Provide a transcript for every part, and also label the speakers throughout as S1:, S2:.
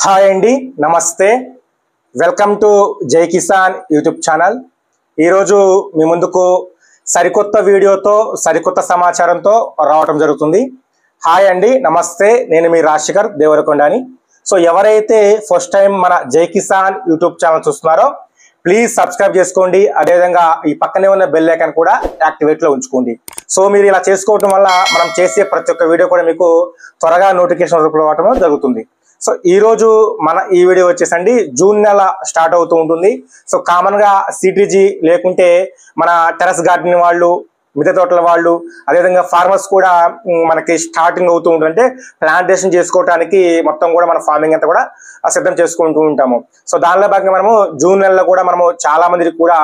S1: Hi అండి, నమస్తే. Welcome to జై కిసాన్ యూట్యూబ్ ఛానల్. ఈరోజు మీ ముందుకు సరికొత్త వీడియోతో సరికొత్త సమాచారంతో రావటం జరుగుతుంది. హాయ్ అండి, నమస్తే. నేను మీ రాజశేఖర్ దేవరకొండని. సో ఎవరైతే ఫస్ట్ టైం మన జై కిసాన్ యూట్యూబ్ ఛానల్ చూస్తున్నారో ప్లీజ్ సబ్స్క్రైబ్ చేసుకోండి. అదేవిధంగా ఈ పక్కనే ఉన్న బెల్ ఐకాన్ కూడా యాక్టివేట్లో ఉంచుకోండి. సో మీరు ఇలా చేసుకోవటం వల్ల మనం చేసే ప్రతి ఒక్క వీడియో కూడా మీకు త్వరగా నోటిఫికేషన్ రావటం జరుగుతుంది. సో ఈ రోజు మన ఈ వీడియో వచ్చేసండి జూన్ నెల స్టార్ట్ అవుతూ ఉంటుంది. సో కామన్ గా సిటీజీ లేకుంటే మన టెరస్ గార్డెన్ వాళ్ళు, మిద్దె తోటల వాళ్ళు, అదేవిధంగా ఫార్మర్స్ కూడా మనకి స్టార్టింగ్ అవుతూ ఉంటుంది. అంటే ప్లాంటేషన్ చేసుకోవడానికి మొత్తం కూడా మన ఫార్మింగ్ అంతా కూడా సిద్ధం చేసుకుంటూ ఉంటాము. సో దానిలో భాగంగా మనము జూన్ నెలలో కూడా మనము చాలా మందికి కూడా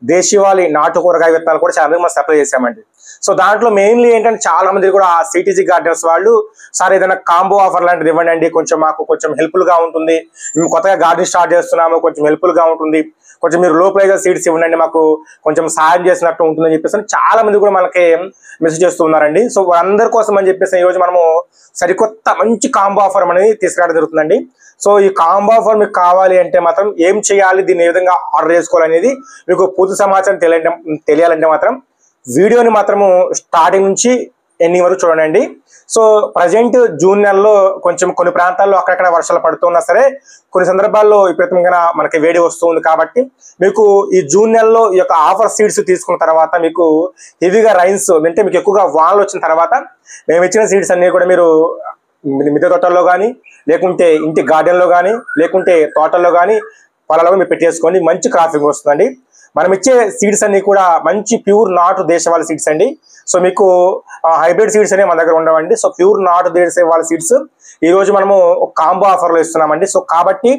S1: దేశీవాళీ నాటు కూరగాయ విత్తనాలు కూడా చాలా మంది మనం సప్లై చేసామండి. సో దాంట్లో మెయిన్లీ ఏంటంటే చాలా మంది కూడా సిటీజీ గార్డెన్స్ వాళ్ళు సార్ ఏదైనా కాంబో ఆఫర్ లాంటిది ఇవ్వండి అండి, కొంచెం మాకు కొంచెం హెల్ప్ఫుల్ గా ఉంటుంది, మేము కొత్తగా గార్డెన్ స్టార్ట్ చేస్తున్నాము, కొంచెం హెల్ప్ఫుల్ గా ఉంటుంది, కొంచెం మీరు లో ప్రైజ్ సీడ్స్ ఇవ్వండి, మాకు కొంచెం సాయం చేసినట్టు ఉంటుందని చెప్పేసి చాలా మంది కూడా మనకి మెసేజ్ చేస్తూ ఉన్నారండి. సో వాళ్ళందరి కోసం అని చెప్పేసి ఈరోజు మనము సరికొత్త మంచి కాంబో ఆఫర్ అనేది తీసుకురావడం జరుగుతుందండి. సో ఈ కాంబో ఆఫర్ మీకు కావాలి అంటే మాత్రం ఏం చేయాలి, దీన్ని ఏ విధంగా ఆర్డర్ చేసుకోవాలనేది మీకు పూర్తి సమాచారం తెలియాలంటే మాత్రం వీడియోని మాత్రము స్టార్టింగ్ నుంచి ఎండింగ్ వరకు చూడండి. సో ప్రజెంట్ జూన్ నెలలో కొంచెం కొన్ని ప్రాంతాల్లో అక్కడక్కడ వర్షాలు పడుతున్నా సరే కొన్ని సందర్భాల్లో విపరీతంగా మనకి వేడి వస్తుంది. కాబట్టి మీకు ఈ జూన్ నెలలో ఈ యొక్క ఆఫర్ సీడ్స్ తీసుకున్న తర్వాత మీకు హెవీగా రైన్స్ అంటే మీకు ఎక్కువగా వానలు వచ్చిన తర్వాత మేము ఇచ్చిన సీడ్స్ అన్ని కూడా మీరు మిద్దె తోటల్లో కానీ, లేకుంటే ఇంటి గార్డెన్లో కానీ, లేకుంటే తోటల్లో కానీ, పొలాల్లో మీరు పెట్టేసుకోండి, మంచి క్రాపింగ్ వస్తుందండి. మనం ఇచ్చే సీడ్స్ అన్ని కూడా మంచి ప్యూర్ నాటు దేశవాళీ సీడ్స్ అండి. సో మీకు హైబ్రిడ్ సీడ్స్ అనేవి మన దగ్గర ఉండవండి. సో ప్యూర్ నాటు దేశవాళీ సీడ్స్ ఈ రోజు మనము ఒక కాంబో ఆఫర్లో ఇస్తున్నామండి. సో కాబట్టి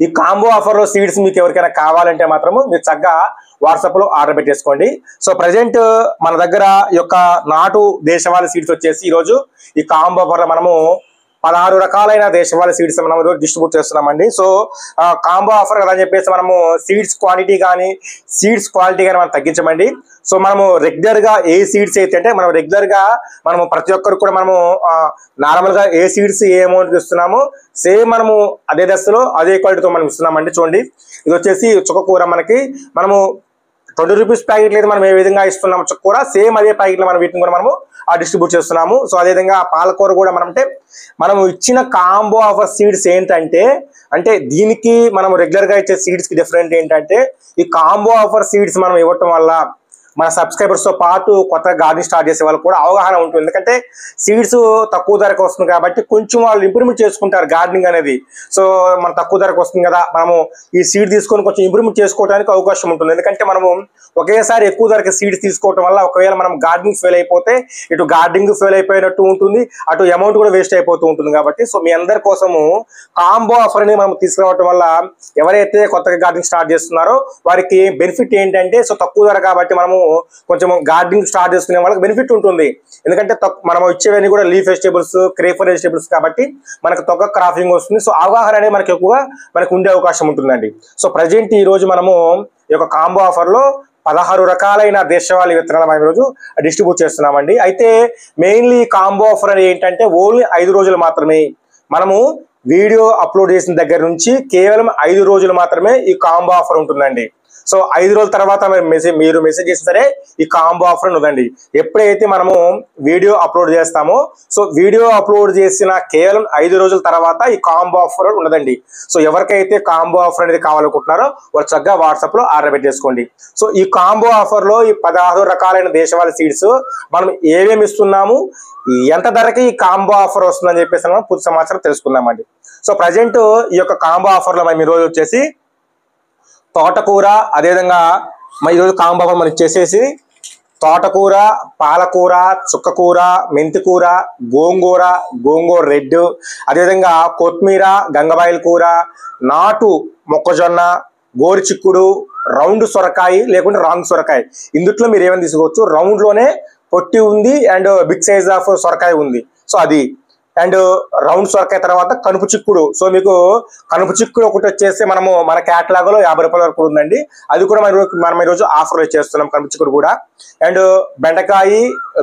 S1: ఈ కాంబో ఆఫర్లో సీడ్స్ మీకు ఎవరికైనా కావాలంటే మాత్రము మీరు చక్కగా వాట్సాప్లో ఆర్డర్ పెట్టేసుకోండి. సో ప్రజెంట్ మన దగ్గర ఈ యొక్క నాటు దేశవాళీ సీడ్స్ వచ్చేసి ఈరోజు ఈ కాంబో ఆఫర్లో మనము 16 రకాలైన దేశవాళీ సీడ్స్ మనం డిస్ట్రిబ్యూట్ చేస్తున్నామండి. సో కాంబో ఆఫర్ కదా అని చెప్పేసి మనము సీడ్స్ క్వాంటిటీ కానీ సీడ్స్ క్వాలిటీ కానీ మనం తగ్గించమండి. సో మనము రెగ్యులర్గా ఏ సీడ్స్ అయితే అంటే మనం రెగ్యులర్గా మనము ప్రతి ఒక్కరు కూడా మనము నార్మల్గా ఏ సీడ్స్ ఏ అమౌంట్కి ఇస్తున్నామో సేమ్ మనము అదే దశలో అదే క్వాలిటీతో మనం ఇస్తున్నామండి. చూడండి, ఇది వచ్చేసి చుక్కకూర మనకి మనము 20 రూపీస్ ప్యాకెట్లు అయితే మనం ఏ విధంగా ఇస్తున్నాము చుక్కకూర సేమ్ అదే ప్యాకెట్లు మనం వీటిని కూడా మనము డిస్ట్రిబ్యూట్ చేస్తున్నాము. సో అదేవిధంగా పాలకూర కూడా మనం అంటే మనము ఇచ్చిన కాంబో ఆఫర్ సీడ్స్ ఏంటంటే అంటే దీనికి మనం రెగ్యులర్గా ఇచ్చే సీడ్స్కి డిఫరెంట్ ఏంటంటే ఈ కాంబో ఆఫర్ సీడ్స్ మనం ఇవ్వటం వల్ల మన సబ్స్క్రైబర్స్తో పాటు కొత్త గార్డెన్ స్టార్ట్ చేసే వాళ్ళకి కూడా అవగాహన ఉంటుంది. ఎందుకంటే సీడ్స్ తక్కువ ధరకు వస్తుంది కాబట్టి కొంచెం వాళ్ళు ఇంప్రూవ్మెంట్ చేసుకుంటారు గార్డెనింగ్ అనేది. సో మన తక్కువ ధరకు వస్తుంది కదా, మనము ఈ సీడ్ తీసుకొని కొంచెం ఇంప్రూవ్మెంట్ చేసుకోవడానికి అవకాశం ఉంటుంది. ఎందుకంటే మనము ఒకేసారి ఎక్కువ ధరకు సీడ్స్ తీసుకోవడం వల్ల ఒకవేళ మనం గార్డెనింగ్ ఫెయిల్ అయిపోతే ఇటు గార్డెనింగ్ ఫెయిల్ అయిపోయినట్టు ఉంటుంది, అటు అమౌంట్ కూడా వేస్ట్ అయిపోతూ ఉంటుంది. కాబట్టి సో మీ అందరి కోసము కాంబో ఆఫర్ అనేది మనం తీసుకురావడం వల్ల ఎవరైతే కొత్తగా గార్డెనింగ్ స్టార్ట్ చేస్తున్నారో వారికి బెనిఫిట్ ఏంటంటే సో తక్కువ ధర కాబట్టి మనము కొంచెం గార్డెనింగ్ స్టార్ట్ చేసుకునే వాళ్ళకి బెనిఫిట్ ఉంటుంది. ఎందుకంటే మనం ఇచ్చేవన్నీ కూడా లీఫ్ వెజిటేబుల్స్, క్రేపర్ వెజిటేబుల్స్ కాబట్టి మనకు తక్కువ క్రాపింగ్ వస్తుంది. సో అవగాహన అనేది మనకి ఎక్కువగా మనకు ఉండే అవకాశం ఉంటుందండి. సో ప్రజెంట్ ఈ రోజు మనము ఈ యొక్క కాంబో ఆఫర్లో 16 రకాలైన దేశవాళీ విత్తనాలు మనం ఈరోజు డిస్ట్రిబ్యూట్ చేస్తున్నామండి. అయితే మెయిన్లీ కాంబో ఆఫర్ అనేది ఏంటంటే ఓన్లీ 5 రోజులు మాత్రమే. మనము వీడియో అప్లోడ్ చేసిన దగ్గర నుంచి కేవలం 5 రోజులు మాత్రమే ఈ కాంబో ఆఫర్ ఉంటుందండి. సో 5 రోజుల తర్వాత మీరు మెసేజ్ చేస్తే సరే ఈ కాంబో ఆఫర్ ఉండదండి. ఎప్పుడైతే మనము వీడియో అప్లోడ్ చేస్తామో సో వీడియో అప్లోడ్ చేసిన కేవలం 5 రోజుల తర్వాత ఈ కాంబో ఆఫర్ ఉండదండి. సో ఎవరికైతే కాంబో ఆఫర్ అనేది కావాలనుకుంటున్నారో వాళ్ళు చక్కగా వాట్సాప్లో ఆర్డర్ పెట్టేసుకోండి. సో ఈ కాంబో ఆఫర్లో ఈ 16 రకాలైన దేశవాళీ సీడ్స్ మనం ఏమేమి ఇస్తున్నాము, ఎంత ధరకి ఈ కాంబో ఆఫర్ వస్తుందని చెప్పేసి మనం పూర్తి సమాచారం తెలుసుకుందామండి. సో ప్రజెంట్ ఈ యొక్క కాంబో ఆఫర్లో మనం ఈరోజు వచ్చేసి తోటకూర, అదేవిధంగా ఈరోజు కాంబో ఆఫర్ మనం ఇచ్చేసేసి తోటకూర, పాలకూర, చుక్కకూర, మెంతికూర, గోంగూర రెడ్, అదేవిధంగా కొత్తిమీర, గంగబాయిల కూర, నాటు మొక్కజొన్న, గోరు చిక్కుడు, రౌండ్ సొరకాయ లేకుంటే రాంగ్ సొరకాయ, ఇందుట్లో మీరు ఏమైనా తీసుకోవచ్చు. రౌండ్లోనే పొట్టి ఉంది అండ్ బిగ్ సైజ్ ఆఫ్ సొరకాయ ఉంది. సో అది అండ్ రౌండ్ సొరకాయ తర్వాత కనుపు చిక్కుడు. సో మీకు కనుపు చిక్కుడు ఒకటి వచ్చేసి మనము మన క్యాటలాగ్ లో 50 రూపాయల వరకు ఉందండి. అది కూడా మనం ఈరోజు ఆఫర్ చేస్తున్నాం కనుపు చిక్కుడు కూడా. అండ్ బెండకాయ,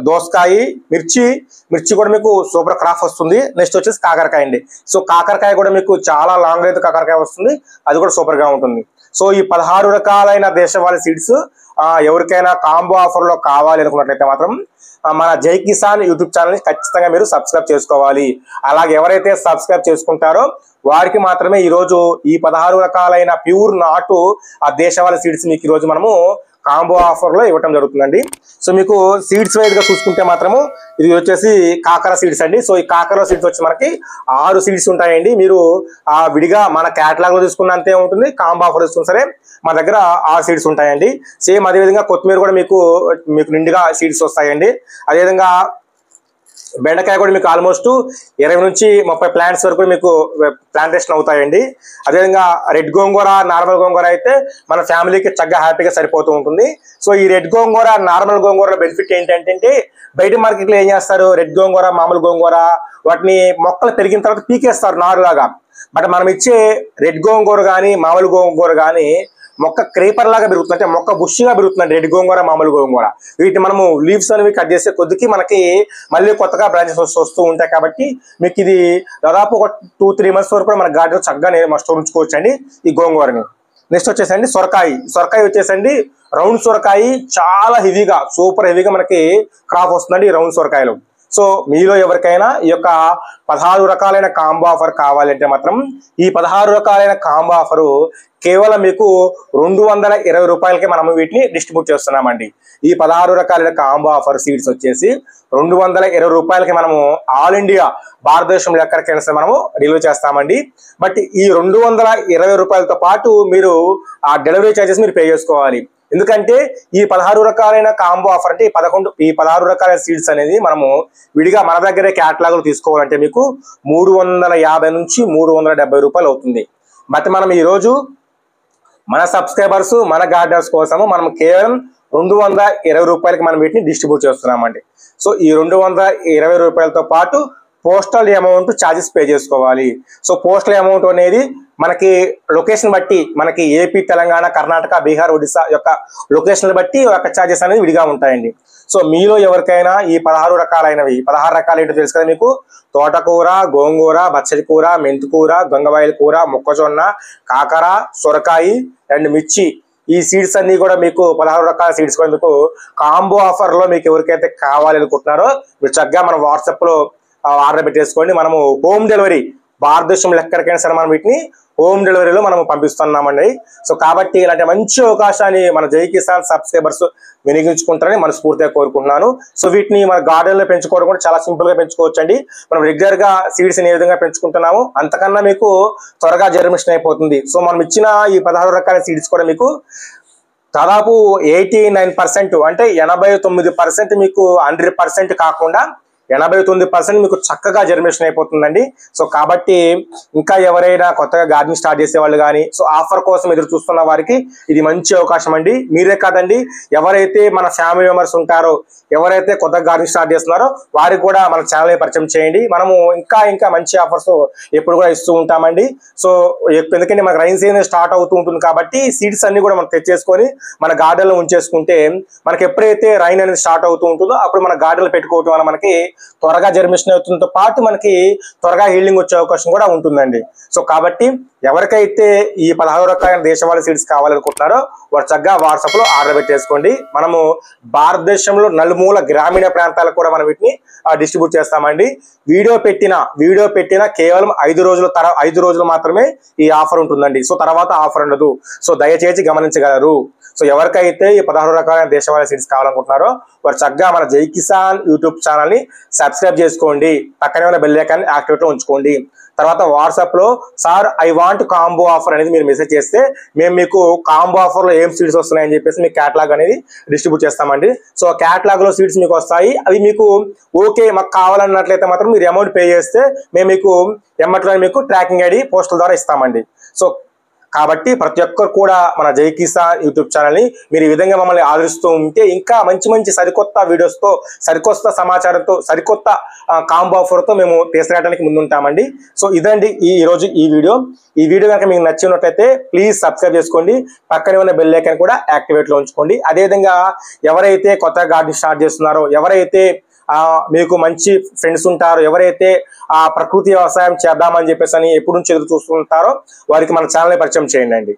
S1: దోసకాయ, మిర్చి కూడా మీకు సూపర్ క్రాప్ వస్తుంది. నెక్స్ట్ వచ్చేసి కాకరకాయ అండి. సో కాకరకాయ కూడా మీకు చాలా లాంగ్ అయితే కాకరకాయ వస్తుంది, అది కూడా సూపర్ గా ఉంటుంది. సో ఈ 16 రకాలైన దేశవాళీ సీడ్స్ ఎవరికైనా కాంబో ఆఫర్ లో కావాలి అనుకున్నట్లయితే మాత్రం మన జై కిసాన్ యూట్యూబ్ ఛానల్ ని ఖచ్చితంగా మీరు సబ్స్క్రైబ్ చేసుకోవాలి. అలాగే ఎవరైతే సబ్స్క్రైబ్ చేసుకుంటారో వారికి మాత్రమే ఈరోజు ఈ 16 రకాలైన ప్యూర్ నాటు ఆ దేశవాళీ సీడ్స్ మీకు ఈరోజు మనము కాంబో ఆఫర్ లో ఇవ్వటం జరుగుతుందండి. సో మీకు సీడ్స్ వైజ్ గా చూసుకుంటే మాత్రము ఇది వచ్చేసి కాకర సీడ్స్ అండి. సో ఈ కాకర సీడ్స్ వచ్చి మనకి 6 సీడ్స్ ఉంటాయండి. మీరు విడిగా మన క్యాటలాగ్ లో తీసుకున్నంతే ఉంటుంది, కాంబో ఆఫర్ తీసుకున్నా సరే మన దగ్గర 6 సీడ్స్ ఉంటాయండి. సేమ్ అదేవిధంగా కొత్తిమీర కూడా మీకు నిండుగా సీడ్స్ వస్తాయండి. అదేవిధంగా బెండకాయ కూడా మీకు ఆల్మోస్ట్ 20 నుంచి 30 ప్లాంట్స్ వరకు మీకు ప్లాంటేషన్ అవుతాయండి. అదేవిధంగా రెడ్ గోంగూర, నార్మల్ గోంగూర అయితే మన ఫ్యామిలీకి చక్కగా హ్యాపీగా సరిపోతూ ఉంటుంది. సో ఈ రెడ్ గోంగూర, నార్మల్ గోంగూర బెనిఫిట్ ఏంటంటే బయట మార్కెట్లో ఏం చేస్తారు, రెడ్ గోంగూర, మామూలు గోంగూర వాటిని మొక్కలు పెరిగిన తర్వాత పీకేస్తారు నారులాగా. బట్ మనం ఇచ్చే రెడ్ గోంగూర కానీ మామూలు గోంగూర కానీ మొక్క క్రేపర్ లాగా పెరుగుతుంది, అంటే మొక్క బుష్గా పెరుగుతుంది రెడ్ గోంగూర, మామూలు గోంగూర. వీటిని మనము లీవ్స్ అనేవి కట్ చేసే కొద్దికి మనకి మళ్ళీ కొత్తగా బ్రాంచెస్ వస్తూ ఉంటాయి. కాబట్టి మీకు ఇది దాదాపు ఒక 2-3 months వరకు కూడా మన గార్డెన్ చక్కగా స్టోర్ ఉంచుకోవచ్చు అండి ఈ గోంగూరని. నెక్స్ట్ వచ్చేసండి సొరకాయ వచ్చేసండి రౌండ్ సొరకాయ చాలా హెవీగా, సూపర్ హెవీగా మనకి క్రాప్ వస్తుందండి ఈ రౌండ్ సొరకాయలు. సో మీలో ఎవరికైనా ఈ యొక్క 16 రకాలైన కాంబో ఆఫర్ కావాలంటే మాత్రం ఈ 16 రకాలైన కాంబో ఆఫరు కేవలం మీకు 220 రూపాయలకి మనము వీటిని డిస్ట్రిబ్యూట్ చేస్తున్నామండి. ఈ 16 రకాలైన కాంబో ఆఫర్ సీడ్స్ వచ్చేసి 220 రూపాయలకి మనము ఆల్ ఇండియా భారతదేశంలో ఎక్కడికైనా సరే మనము డెలివరీ చేస్తామండి. బట్ ఈ 220 రూపాయలతో పాటు మీరు ఆ డెలివరీ ఛార్జెస్ మీరు పే చేసుకోవాలి. ఎందుకంటే ఈ 16 రకాలైన కాంబో ఆఫర్ అంటే ఈ 16 రకాలైన సీడ్స్ అనేది మనము విడిగా మన దగ్గరే క్యాటలాగులు తీసుకోవాలంటే మీకు 350 నుంచి 370 రూపాయలు అవుతుంది. బట్ మనం ఈరోజు మన సబ్స్క్రైబర్స్, మన గార్డెనర్స్ కోసము మనం కేవలం 220 రూపాయలకి మనం వీటిని డిస్ట్రిబ్యూట్ చేస్తున్నామండి. సో ఈ 220 రూపాయలతో పాటు పోస్టల్ అమౌంట్ ఛార్జెస్ పే చేసుకోవాలి. సో పోస్టల్ అమౌంట్ అనేది మనకి లొకేషన్ బట్టి, మనకి ఏపీ, తెలంగాణ, కర్ణాటక, బీహార్, ఒడిశా యొక్క లొకేషన్ బట్టి యొక్క ఛార్జెస్ అనేది విడిగా ఉంటాయండి. సో మీలో ఎవరికైనా ఈ 16 రకాలు ఏంటో తెలుసు కదా మీకు. తోటకూర, గోంగూర, బచ్చలి కూర, మెంతికూర, గంగవాయిల కూర, మొక్కజొన్న, కాకర, సొరకాయ అండ్ మిర్చి, ఈ సీడ్స్ అన్ని కూడా మీకు 16 రకాల సీడ్స్ కూడా మీకు కాంబో ఆఫర్ లో మీకు ఎవరికైతే కావాలి అనుకుంటున్నారో మీరు చక్కగా మన వాట్సాప్ లో ఆర్డర్ పెట్టేసుకోండి. మనము హోమ్ డెలివరీ భారతదేశంలో ఎక్కడికైనా సరే మనం వీటిని హోమ్ డెలివరీలో మనం పంపిస్తున్నామండి. సో కాబట్టి ఇలాంటి మంచి అవకాశాన్ని మన జై కిసాన్ సబ్స్క్రైబర్స్ వినియోగించుకుంటారని మనస్ఫూర్తిగా కోరుకుంటున్నాను. సో వీటిని మన గార్డెన్ లో పెంచుకోవడం కూడా చాలా సింపుల్ గా పెంచుకోవచ్చు అండి. మనం రెగ్యులర్ గా సీడ్స్ ఏ విధంగా పెంచుకుంటున్నాము అంతకన్నా మీకు త్వరగా జర్మినేషన్ అయిపోతుంది. సో మనం ఇచ్చిన ఈ 16 రకాల సీడ్స్ కూడా మీకు దాదాపు 89% అంటే 89% మీకు 100% కాకుండా 89% మీకు చక్కగా జర్మినేషన్ అయిపోతుందండి. సో కాబట్టి ఇంకా ఎవరైనా కొత్తగా గార్డెనింగ్ స్టార్ట్ చేసే వాళ్ళు కానీ సో ఆఫర్ కోసం ఎదురు చూస్తున్న వారికి ఇది మంచి అవకాశం అండి. మీరే కాదండి, ఎవరైతే మన ఫ్యామిలీ మెంబర్స్ ఉంటారో, ఎవరైతే కొత్తగా గార్డెనింగ్ స్టార్ట్ చేస్తున్నారో వారికి కూడా మన ఛానల్ పరిచయం చేయండి. మనము ఇంకా మంచి ఆఫర్స్ ఎప్పుడు కూడా ఇస్తూ ఉంటామండి. సో ఎందుకంటే మనకు రైన్ సీజన్ స్టార్ట్ అవుతూ ఉంటుంది కాబట్టి సీడ్స్ అన్ని కూడా మనం తెచ్చేసుకొని మన గార్డెన్ లో ఉంచేసుకుంటే మనకి ఎప్పుడైతే రైన్ అనేది స్టార్ట్ అవుతూ ఉంటుందో అప్పుడు మన గార్డెన్ లో పెట్టుకోవడం వల్ల మనకి త్వరగా జర్మినేషన్ అవుతుందో పాటు మనకి త్వరగా హీల్డింగ్ వచ్చే అవకాశం కూడా ఉంటుందండి. సో కాబట్టి ఎవరికైతే ఈ 16 రకాలైన దేశవాళీ సీడ్స్ కావాలనుకుంటున్నారో వారు చక్కగా వాట్సాప్ లో ఆర్డర్ పెట్టేసుకోండి. మనము భారతదేశంలో నలుమూల గ్రామీణ ప్రాంతాలకు కూడా మనం వీటిని డిస్ట్రిబ్యూట్ చేస్తామండి. వీడియో పెట్టిన కేవలం 5 రోజులు మాత్రమే ఈ ఆఫర్ ఉంటుందండి. సో తర్వాత ఆఫర్ ఉండదు. సో దయచేసి గమనించగలరు. సో ఎవరికైతే ఈ 16 రకాలైన దేశవాళీ సీడ్స్ కావాలనుకుంటున్నారో వారు చక్కగా మన జై కిసాన్ యూట్యూబ్ ఛానల్ ని సబ్స్క్రైబ్ చేసుకోండి. పక్కనే ఉన్న బెల్ ఐకాన్ యాక్టివేట్ లో ఉంచుకోండి. తర్వాత వాట్సాప్ లో sir I want combo offer అనేది మీరు మెసేజ్ చేస్తే మేము మీకు కాంబో ఆఫర్ లో ఏం సీడ్స్ వస్తున్నాయని చెప్పేసి మీకు క్యాటలాగ్ అనేది డిస్ట్రిబ్యూట్ చేస్తామండి. సో క్యాటలాగ్ లో సీడ్స్ మీకు వస్తాయి. అవి మీకు ఓకే మాకు కావాలన్నట్లయితే మాత్రం మీరు అమౌంట్ పే చేస్తే మేము మీకు ఎమ్మట్లో మీకు ట్రాకింగ్ ఐడి పోస్టల్ ద్వారా ఇస్తామండి. సో కాబట్టి ప్రతి ఒక్కరు కూడా మన జై కిసాన్ యూట్యూబ్ ఛానల్ని మీరు ఈ విధంగా మమ్మల్ని ఆదరిస్తూ ఉంటే ఇంకా మంచి మంచి సరికొత్త వీడియోస్తో, సరికొత్త సమాచారంతో, సరికొత్త కాంబో ఆఫర్తో మేము తీసుకురావడానికి ముందుంటామండి. సో ఇదండి ఈరోజు ఈ వీడియో కనుక మీకు నచ్చినట్లయితే ప్లీజ్ సబ్స్క్రైబ్ చేసుకోండి. పక్కనే ఉన్న బెల్ ఐకాన్ కూడా యాక్టివేట్లో ఉంచుకోండి. అదేవిధంగా ఎవరైతే కొత్త గార్డెన్ స్టార్ట్ చేస్తున్నారో, ఎవరైతే మీకు మంచి ఫ్రెండ్స్ ఉంటారో, ఎవరైతే ప్రకృతి వ్యవసాయం చేద్దామని చెప్పేసి ఎప్పటి నుంచి ఎదురు చూస్తుంటారో వారికి మన ఛానల్ని పరిచయం చేయండి.